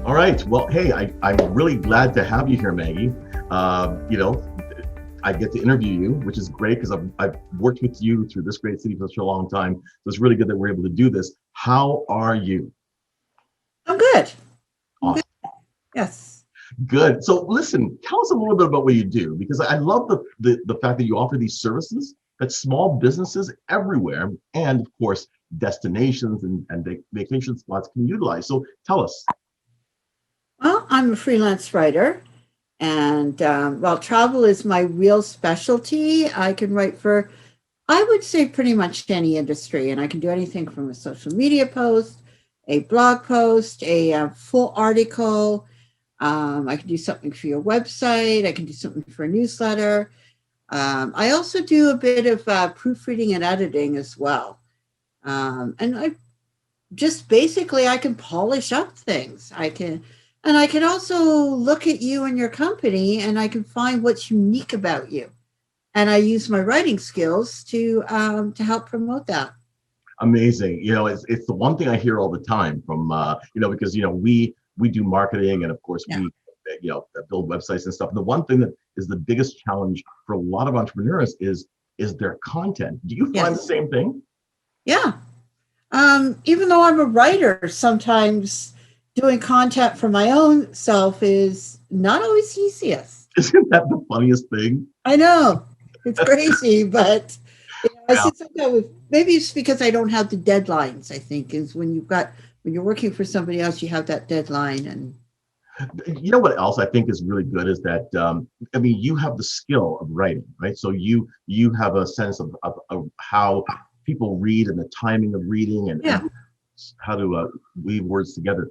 All right. Well, hey, I'm really glad to have you here, Maggie. You know, I get to interview you, which is great because I've worked with you through this great city for such a long time. So it's really good that we're able to do this. How are you? I'm good. I'm good. Awesome. Yes. Good. So listen, tell us a little bit about what you do, because I love the fact that you offer these services that small businesses everywhere, and of course, destinations and vacation spots can utilize. So tell us. Well, I'm a freelance writer, and while travel is my real specialty, I can write for, I would say, pretty much any industry, and I can do anything from a social media post, a blog post, a full article. I can do something for your website. I can do something for a newsletter. I also do a bit of proofreading and editing as well. And I just basically I can polish up things. I can also look at you and your company and I can find what's unique about you. And I use my writing skills to help promote that. Amazing. It's the one thing I hear all the time from because we do marketing, and of course Yeah. we build websites and stuff. And the one thing that is the biggest challenge for a lot of entrepreneurs is their content. Do you find the Yes. same thing? Yeah. Even though I'm a writer, sometimes doing content for my own self is not always easiest. Isn't that the funniest thing? I know it's crazy, but I Yeah. see sometimes maybe it's because I don't have the deadlines. I think is when you're working for somebody else, you have that deadline, and You know what else I think is really good is that I mean, you have the skill of writing, right? So you have a sense of how people read and the timing of reading, yeah, and how to weave words together.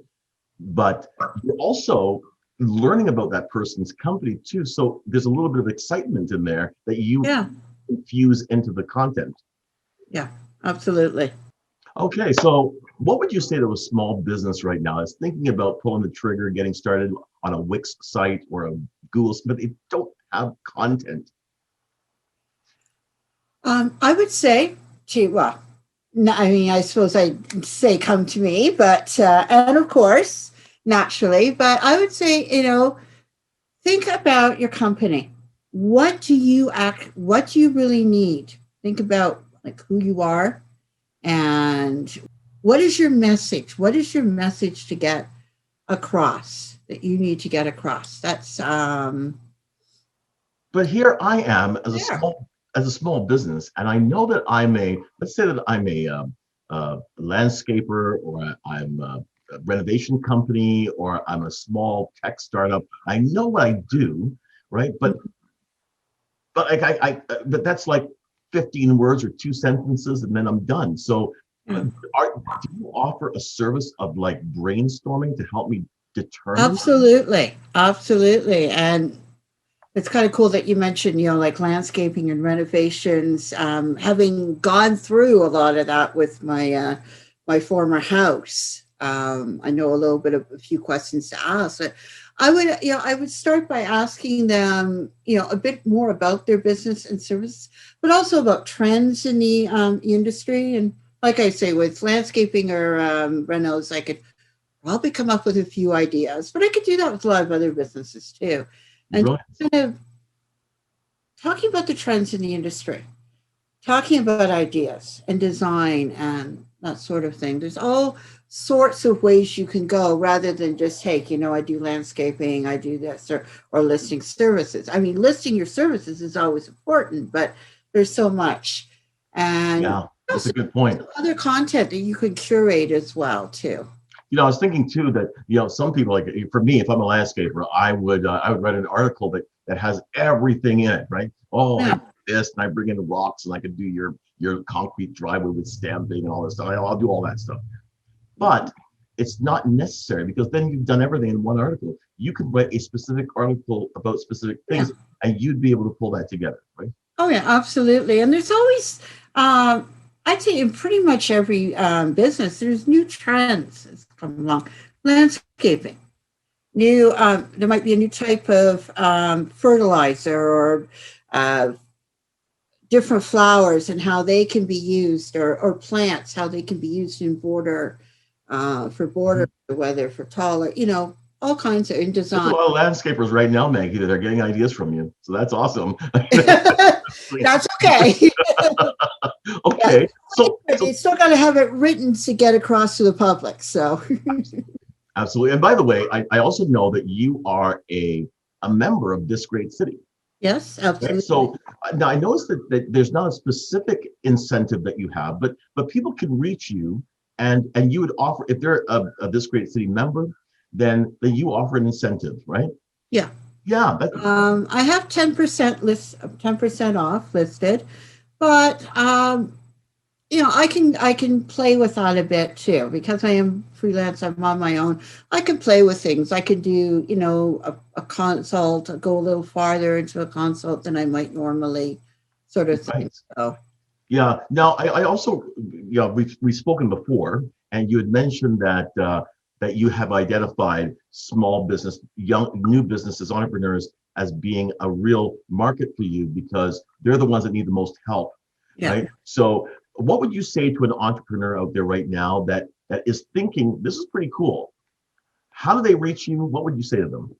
But you're also learning about that person's company too. So there's a little bit of excitement in there that you yeah, infuse into the content. yeah, absolutely. Okay, so what would you say to a small business right now that's thinking about pulling the trigger, getting started on a Wix site or a Google, but they don't have content? I would say, gee, well, I mean, I suppose I'd say come to me, but and of course, naturally, but I would say, think about your company. What do you really need? Think about like who you are and what is your message? What is your message to get across that you need to get across? That's But here I am as a there. small business, and I know that let's say that I'm a landscaper, or I'm a renovation company, or I'm a small tech startup. I know what I do, right? But like but that's like 15 words or two sentences, and then I'm done. So, Yeah. do you offer a service of like brainstorming to help me determine? Absolutely. Absolutely. And it's kind of cool that you mentioned, like landscaping and renovations. Having gone through a lot of that with my former house, I know a little bit of a few questions to ask. I would start by asking them, a bit more about their business and service, but also about trends in the industry. And like I say, with landscaping or renos, I could probably come up with a few ideas, but I could do that with a lot of other businesses too. And Brilliant. kind of talking about the trends in the industry, talking about ideas and design and that sort of thing. There's all sorts of ways you can go rather than just, hey, I do landscaping, I do this, or listing services. I mean, listing your services is always important, but there's so much. And Yeah, that's a also good point. other content that you can curate as well, too. I was thinking too that some people, like for me, if I'm a landscaper, I would write an article that has everything in it, right? Oh, I Yeah. do this, and I bring in the rocks, and I could do your concrete driveway with stamping and all this stuff. I'll do all that stuff, but it's not necessary, because then you've done everything in one article. You could write a specific article about specific Yeah. things, and you'd be able to pull that together, right? Oh yeah, absolutely. And there's always, I'd say, in pretty much every business, there's new trends that's come along. Landscaping, there might be a new type of fertilizer or uh, different flowers and how they can be used, or plants, how they can be used in border for Mhm. border, whether for taller. all kinds of in There's a design. lot of landscapers right now, Maggie, that are getting ideas from you. So that's awesome. That's okay. Yeah, Okay. you still got to have it written to get across to the public. So Absolutely. And by the way, I also know that you are a member of this great city. yes, Right? absolutely. So now I noticed that there's not a specific incentive that you have, but people can reach you and you would offer, if they're a this great city member, then you offer an incentive, right? Yeah. Yeah. I have 10% off listed, but I can play with that a bit too because I am freelance. I'm on my own. I can play with things. I can do a consult, go a little farther into a consult than I might normally, sort of thing. Right. So Yeah. Now, I also, we've spoken before, and you had mentioned that you have identified small business, new businesses, entrepreneurs as being a real market for you because they're the ones that need the most help, yeah. right? So, what would you say to an entrepreneur out there right now that is thinking this is pretty cool? How do they reach you? What would you say to them?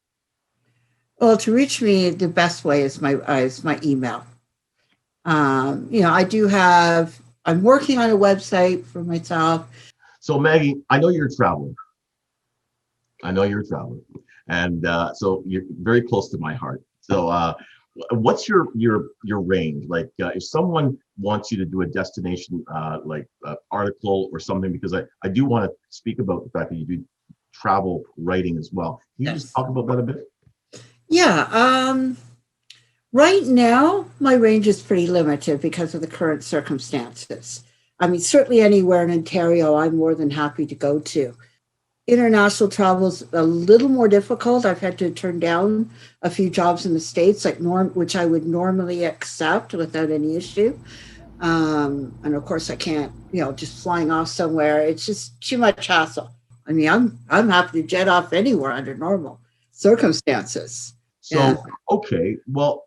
Well, to reach me, the best way is my email. I do have. I'm working on a website for myself. So, Maggie, I know you're a traveler. I know you're a traveler, and so you're very close to my heart. So, what's your range? Like, if someone wants you to do a destination article or something, because I do want to speak about the fact that you do travel writing as well. Can you just Yes. talk about that a bit? Yeah. Right now, my range is pretty limited because of the current circumstances. I mean, certainly anywhere in Ontario, I'm more than happy to go to. International travel is a little more difficult. I've had to turn down a few jobs in the States, which I would normally accept without any issue. And of course, I can't, just flying off somewhere. It's just too much hassle. I mean, I'm happy to jet off anywhere under normal circumstances. Yeah. So, okay, well,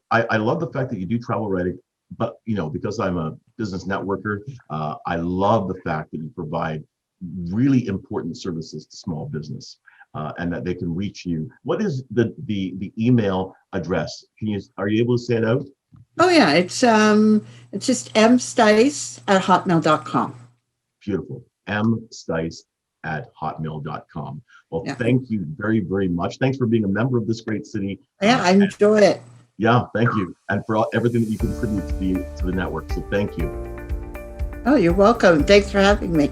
I love the fact that you do travel writing, but because I'm a business networker, I love the fact that you provide really important services to small business, and that they can reach you. What is the email address? Are you able to say it out? Oh yeah, it's just msteiss@hotmail.com. Beautiful. msteiss@hotmail.com. Well, Yeah. thank you very, very much. Thanks for being a member of this great city. Yeah, I enjoy it. Yeah, thank you. And for everything that you contribute to the network. So thank you. Oh, you're welcome. Thanks for having me.